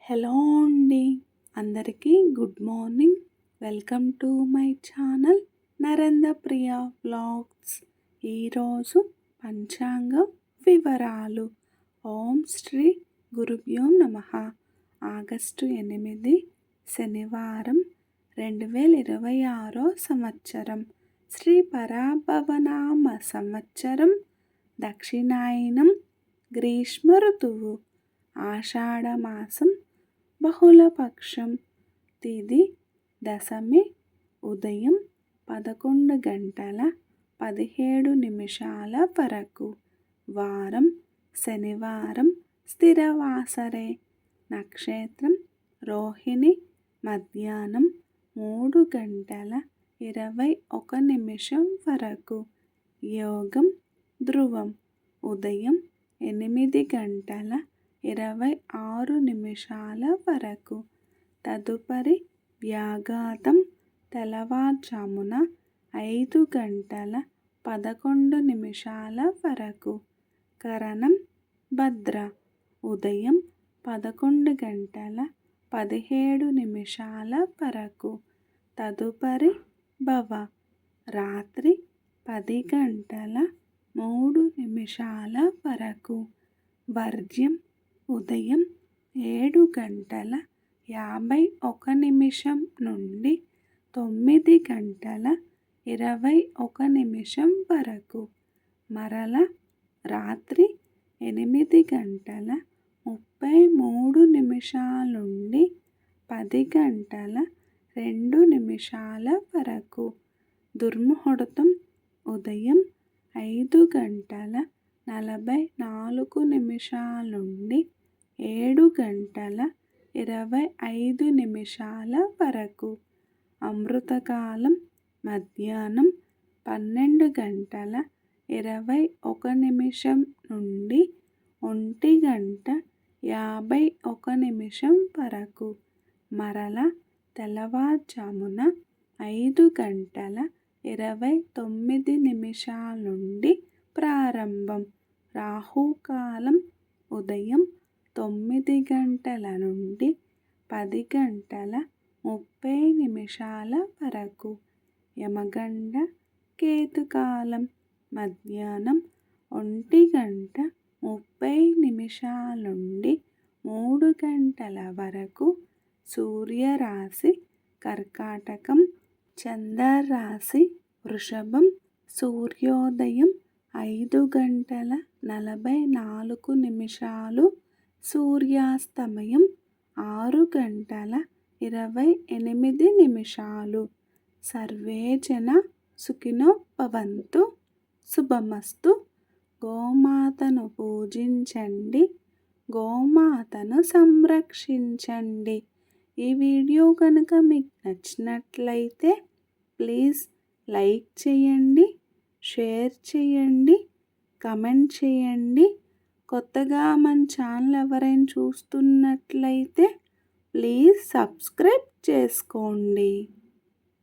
Hello అండి, అందరికీ good morning. Welcome to my channel Narendra Priya vlogs. ఈరోజు పంచాంగ వివరాలు. ఓం శ్రీ గురుభ్యో నమః. ఆగస్టు 8 శనివారం 2026 సంవత్సరం. శ్రీ పరాభవనామ సంవత్సరం. దక్షిణాయనం. గ్రీష్మ ఋతువు. ఆషాఢమాసం. బహుళపక్షం. తిథి దశమి. ఉదయం 11:17 వరకు. వారం శనివారం. స్థిరవాసరే. నక్షత్రం రోహిణి. మధ్యాహ్నం 3:21 వరకు. యోగం ధ్రువం. ఉదయం 8:26 వరకు. తదుపరి వ్యాఘాతం తెల్లవారుజామున 5:11 వరకు. కరణం భద్ర. ఉదయం 11:17 వరకు. తదుపరి భవ. రాత్రి 10:03 వరకు. వర్జ్యం ఉదయం 7:51 నుండి 9:21 వరకు. మరల రాత్రి 8:33 నుండి 10:02 వరకు. దుర్ముహూర్తం ఉదయం 5:44 నుండి 7:25 వరకు. అమృతకాలం మధ్యాహ్నం 12:21 నుండి 1:51 వరకు. మరల తెల్లవారుజామున 5:29 నుండి ప్రారంభం. రాహుకాలం ఉదయం 9 నుండి 10:30 వరకు. యమగండ కేతుకాలం మధ్యాహ్నం 1:30 నుండి 3 వరకు. సూర్యరాశి కర్కాటకం. చంద్రరాశి వృషభం. సూర్యోదయం 5:44. సూర్యాస్తమయం 6:28. సర్వే జన సుఖినో భవంతు. శుభమస్తు. గోమాతను పూజించండి, గోమాతను సంరక్షించండి. ఈ వీడియో కనుక మీకు నచ్చినట్లయితే ప్లీజ్ లైక్ చేయండి, షేర్ చేయండి, కమెంట్ చేయండి. కొత్తగా మన ఛానల్ ఎవరైనా చూస్తున్నట్లయితే ప్లీజ్ సబ్స్క్రైబ్ చేసుకోండి.